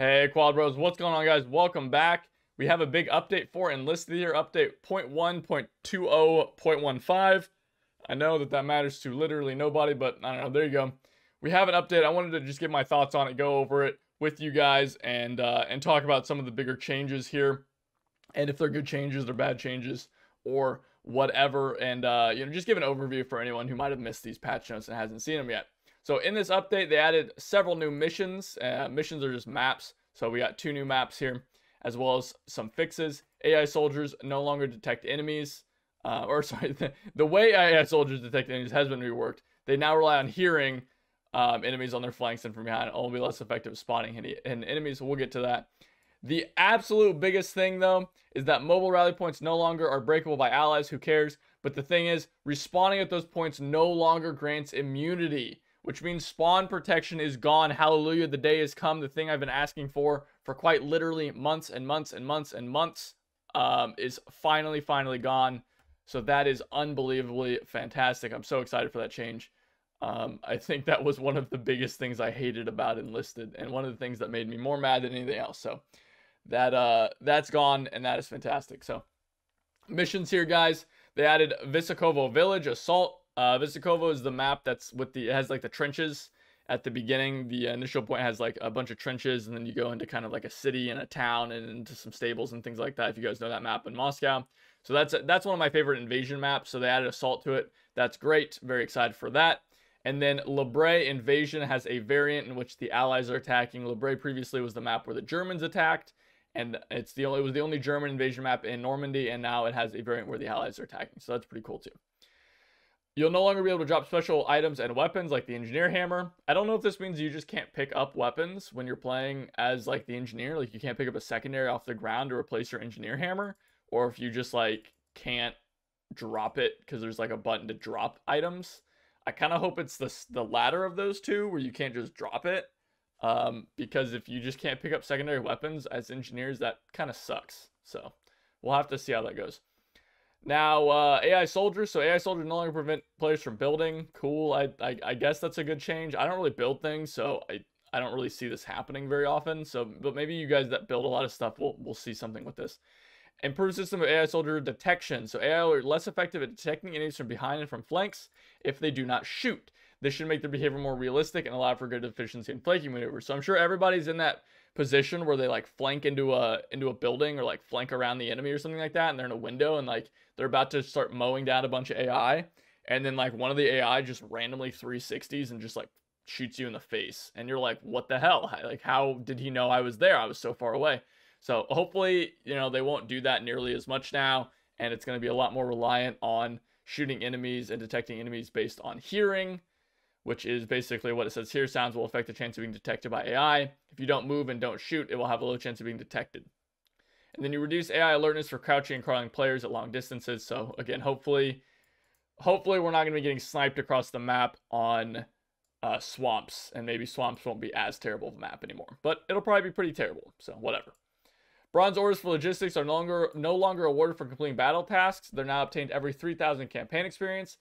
Hey Quad Bros, what's going on guys? Welcome back. We have a big update for Enlisted here, update 0.1.20.15. I know that matters to literally nobody, but I don't know, there you go. We have an update. I wanted to just get my thoughts on it, go over it with you guys, and talk about some of the bigger changes here, and if they're good changes or bad changes, or whatever, and just give an overview for anyone who might have missed these patch notes and hasn't seen them yet. So in this update, they added several new missions. Missions are just maps. So we got 2 new maps here, as well as some fixes. AI soldiers no longer detect enemies. The way AI soldiers detect enemies has been reworked. They now rely on hearing enemies on their flanks and from behind. It will be less effective spotting enemies. So we'll get to that. The absolute biggest thing, though, is that mobile rally points no longer are breakable by allies. Who cares? But the thing is, respawning at those points no longer grants immunity, which means spawn protection is gone. Hallelujah, the day has come. The thing I've been asking for quite literally months and months and months and months is finally gone. So that is unbelievably fantastic. I'm so excited for that change. I think that was one of the biggest things I hated about Enlisted, and one of the things that made me more mad than anything else. So that's gone, and that is fantastic. So missions here, guys. They added Visikovo Village Assault. Visikovo is the map that's it has like the trenches at the beginning. The initial point has like a bunch of trenches, and then you go into kind of like a city and a town and into some stables and things like that, if you guys know that map in Moscow. So that's one of my favorite invasion maps. So they added assault to it. That's great. Very excited for that. And then Lebray Invasion has a variant in which the allies are attacking. Lebray previously was the map where the Germans attacked, and it was the only German invasion map in Normandy, and now it has a variant where the allies are attacking. So that's pretty cool too. You'll no longer be able to drop special items and weapons like the engineer hammer. I don't know if this means you just can't pick up weapons when you're playing as like the engineer. Like you can't pick up a secondary off the ground to replace your engineer hammer, or if you just like can't drop it because there's like a button to drop items. I kind of hope it's the latter of those two, where you can't just drop it, because if you just can't pick up secondary weapons as engineers, that kind of sucks. So we'll have to see how that goes. Now, AI soldiers. So AI soldiers no longer prevent players from building. Cool. I guess that's a good change. I don't really build things, so I don't really see this happening very often. So, but maybe you guys that build a lot of stuff, we'll see something with this. Improved system of AI soldier detection. So AI are less effective at detecting enemies from behind and from flanks if they do not shoot. This should make their behavior more realistic and allow for good efficiency in flanking maneuvers. So I'm sure everybody's in that position where they like flank into a building, or like flank around the enemy or something like that, and they're in a window and like they're about to start mowing down a bunch of AI, and then like one of the AI just randomly 360s and just like shoots you in the face, and you're like, what the hell? Like, how did he know I was there? I was so far away. So hopefully, they won't do that nearly as much now, and it's going to be a lot more reliant on shooting enemies and detecting enemies based on hearing, which is basically what it says here. Sounds will affect the chance of being detected by AI. If you don't move and don't shoot, it will have a low chance of being detected. And then you reduce AI alertness for crouching and crawling players at long distances. So again, hopefully we're not going to be getting sniped across the map on swamps, and maybe swamps won't be as terrible of a map anymore, but it'll probably be pretty terrible. So whatever. Bronze orders for logistics are no longer awarded for completing battle tasks. They're now obtained every 3,000 campaign experience,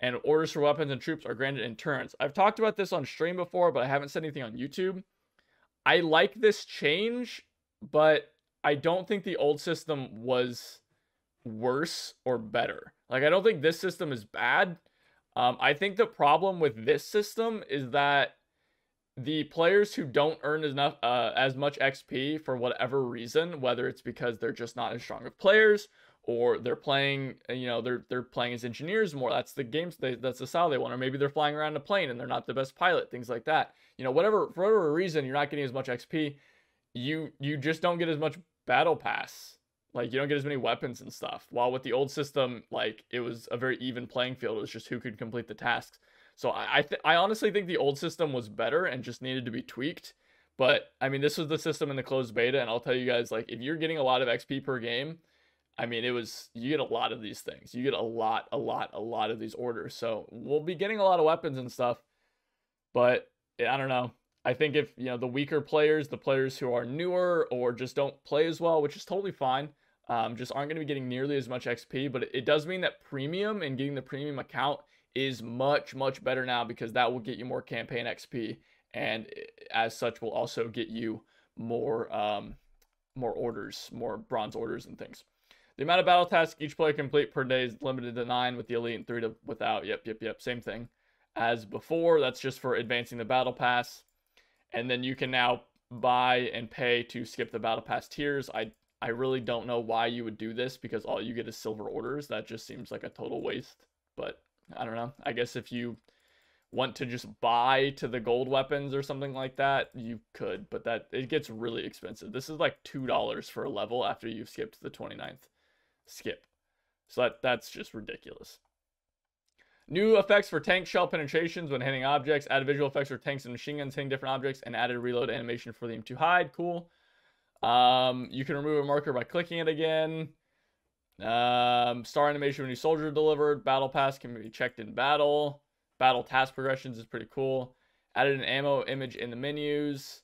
and orders for weapons and troops are granted in turns. I've talked about this on stream before, but I haven't said anything on YouTube. I like this change, but I don't think the old system was worse or better. Like, I don't think this system is bad. I think the problem with this system is that the players who don't earn as much XP for whatever reason, whether it's because they're just not as strong of players, or they're playing, they're playing as engineers more. That's that's the style they want. Or maybe they're flying around in a plane and they're not the best pilot, things like that. For whatever reason, you're not getting as much XP. You just don't get as much battle pass. Like, you don't get as many weapons and stuff. While with the old system, like, it was a very even playing field. It was just who could complete the tasks. So I honestly think the old system was better and just needed to be tweaked. But I mean, this was the system in the closed beta, and I'll tell you guys, like, if you're getting a lot of XP per game, I mean, you get a lot of these things. You get a lot of these orders. So we'll be getting a lot of weapons and stuff. But I don't know. I think if, the weaker players, the players who are newer or just don't play as well, which is totally fine, just aren't going to be getting nearly as much XP. But it does mean that premium and getting the premium account is much better now, because that will get you more campaign XP, and as such will also get you more orders, more bronze orders and things. The amount of battle tasks each player complete per day is limited to 9 with the elite and 3 to without. Yep. Same thing as before. That's just for advancing the battle pass. And then you can now buy and pay to skip the battle pass tiers. I really don't know why you would do this, because all you get is silver orders. That just seems like a total waste. But I don't know. I guess if you want to just buy to the gold weapons or something like that, you could, but that it gets really expensive. This is like $2 for a level after you've skipped the 29th skip. So that's just ridiculous. New effects for tank shell penetrations when hitting objects. Added visual effects for tanks and machine guns hitting different objects, and added reload animation for them to hide. Cool. You can remove a marker by clicking it again. Star animation when new soldier delivered. Battle pass can be checked in battle. Battle task progressions is pretty cool. Added an ammo image in the menus.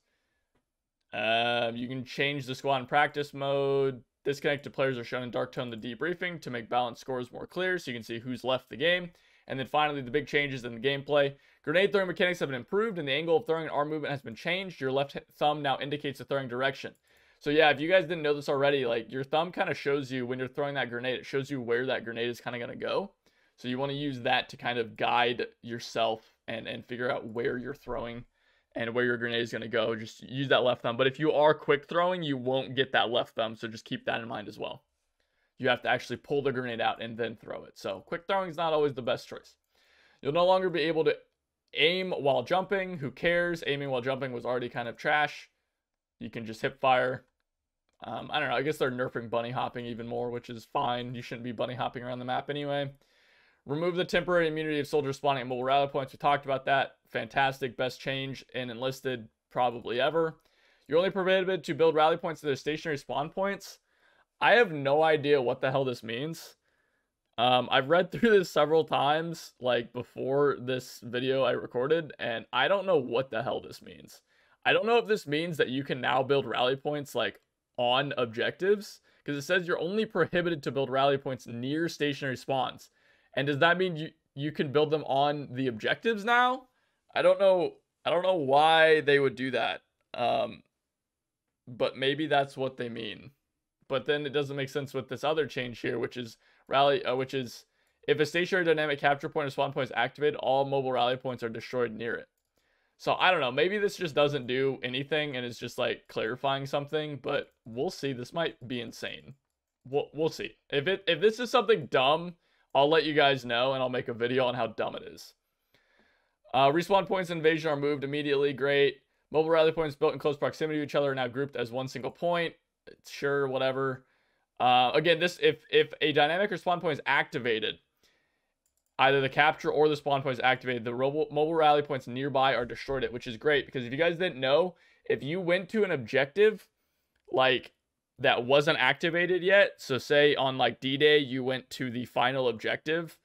You can change the squad in practice mode. Disconnected players are shown in dark tone in the debriefing to make balanced scores more clear, so you can see who's left the game. And then finally, the big changes in the gameplay. Grenade throwing mechanics have been improved, and the angle of throwing and arm movement has been changed. Your left thumb now indicates the throwing direction. So yeah, if you guys didn't know this already, like your thumb kind of shows you when you're throwing that grenade, it shows you where that grenade is kind of going to go. So you want to use that to kind of guide yourself and figure out where you're throwing and where your grenade is going to go. Just use that left thumb. But if you are quick throwing, you won't get that left thumb. So just keep that in mind as well. You have to actually pull the grenade out and then throw it. So quick throwing is not always the best choice. You'll no longer be able to aim while jumping. Who cares? Aiming while jumping was already kind of trash. You can just hip fire. I don't know. I guess they're nerfing bunny hopping even more, which is fine. You shouldn't be bunny hopping around the map anyway. Remove the temporary immunity of soldiers spawning at mobile rally points. We talked about that. Fantastic. Best change in Enlisted probably ever. You're only permitted to build rally points to their stationary spawn points. I have no idea what the hell this means. I've read through this several times, like before this video I recorded, and I don't know what the hell this means. I don't know if this means that you can now build rally points like on objectives, because it says you're only prohibited to build rally points near stationary spawns. And does that mean you can build them on the objectives now? I don't know why they would do that. But maybe that's what they mean. But then it doesn't make sense with this other change here, which is if a stationary dynamic capture point or spawn point is activated, all mobile rally points are destroyed near it. So I don't know, maybe this just doesn't do anything and it's just like clarifying something, but we'll see. This might be insane. We'll see. If this is something dumb, I'll let you guys know and I'll make a video on how dumb it is. Respawn points in Invasion are moved immediately. Great. Mobile rally points built in close proximity to each other are now grouped as one single point. Sure, whatever. Again, if a dynamic or spawn point is activated, either the capture or the spawn point is activated, the mobile rally points nearby are destroyed, which is great, because if you guys didn't know, if you went to an objective like that wasn't activated yet, so say on like D-Day you went to the final objective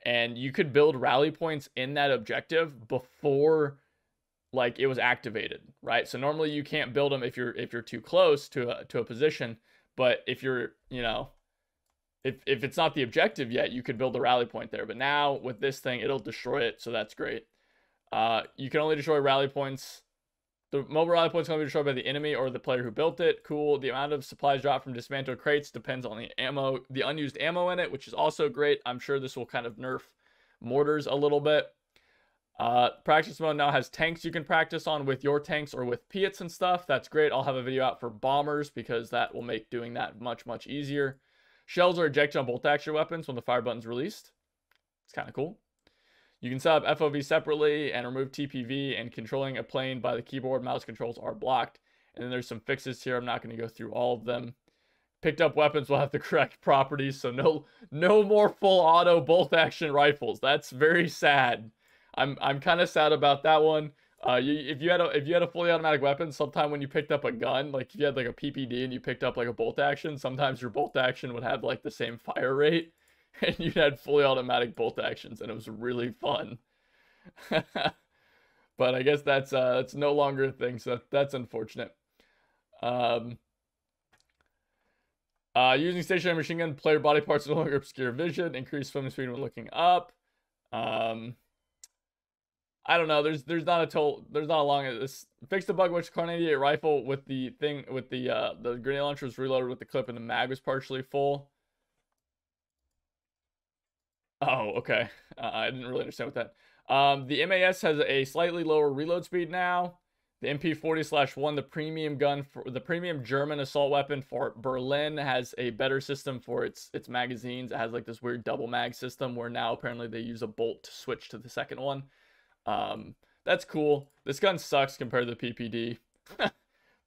and you could build rally points in that objective before like it was activated, right? So normally you can't build them if you're too close to a position, but if you're, you know, if it's not the objective yet, you could build a rally point there. But now with this thing, it'll destroy it, so that's great. You can only destroy rally points. The mobile rally points can only be destroyed by the enemy or the player who built it. Cool. The amount of supplies dropped from dismantled crates depends on the ammo, the unused ammo in it, which is also great. I'm sure this will kind of nerf mortars a little bit. Practice mode now has tanks you can practice on with your tanks or with Piats and stuff. That's great. I'll have a video out for bombers because that will make doing that much easier. Shells are ejected on bolt action weapons when the fire button's released. It's kind of cool. You can set up FOV separately and remove TPV, and controlling a plane by the keyboard mouse controls are blocked. And then there's some fixes here. I'm not going to go through all of them. Picked up weapons will have the correct properties, so no more full auto bolt action rifles. That's very sad. I'm kind of sad about that one. If you had a fully automatic weapon, sometime when you picked up a gun, like if you had like a PPD and you picked up like a bolt action, sometimes your bolt action would have like the same fire rate, and you had fully automatic bolt actions, and it was really fun. But I guess that's no longer a thing, so that's unfortunate. Using stationary machine gun, player body parts no longer obscure vision. Increased swimming speed when looking up. I don't know. There's not a long this fix the bug which Kar 98 rifle with the thing with the grenade launcher was reloaded with the clip and the mag was partially full. Oh, okay. I didn't really understand what that. The MAS has a slightly lower reload speed now. The MP40/1, the premium gun for the premium German assault weapon for Berlin, has a better system for its magazines. It has like this weird double mag system where now apparently they use a bolt to switch to the second one. That's cool. This gun sucks compared to the PPD.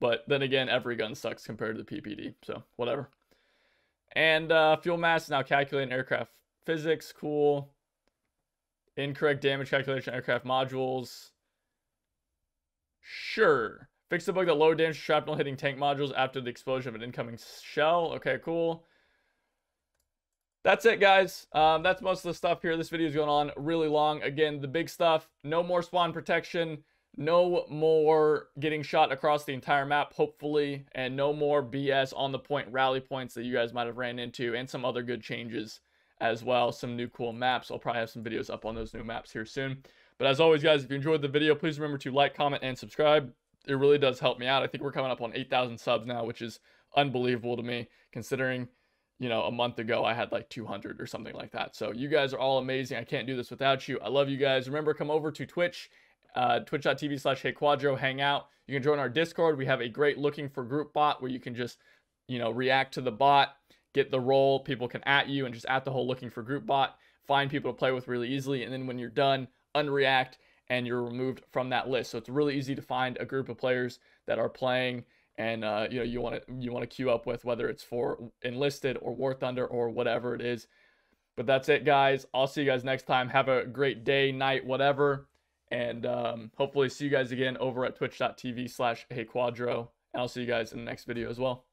But then again, every gun sucks compared to the PPD, so whatever. And fuel mass is now calculating aircraft physics. Cool. Incorrect damage calculation aircraft modules. Sure. Fix the bug that low damage shrapnel hitting tank modules after the explosion of an incoming shell. Okay, cool. That's it, guys. That's most of the stuff here. This video is going on really long. Again, the big stuff, no more spawn protection, no more getting shot across the entire map, hopefully, and no more BS on the point rally points that you guys might have ran into, and some other good changes as well. Some new cool maps. I'll probably have some videos up on those new maps here soon. But as always, guys, if you enjoyed the video, please remember to like, comment, and subscribe. It really does help me out. I think we're coming up on 8,000 subs now, which is unbelievable to me, considering, you know, a month ago I had like 200 or something like that. So you guys are all amazing. I can't do this without you. I love you guys. Remember, come over to Twitch, twitch.tv/HeyQuadro, hang out. You can join our Discord. We have a great looking for group bot where you can just, you know, react to the bot, get the role. People can at you and just at the whole looking for group bot, find people to play with really easily. And then when you're done, unreact and you're removed from that list. So it's really easy to find a group of players that are playing and you know, you want to queue up with, whether it's for Enlisted or War Thunder or whatever it is. But that's it, guys. I'll see you guys next time. Have a great day, night, whatever, and hopefully see you guys again over at twitch.tv/HeyQuadro, and I'll see you guys in the next video as well.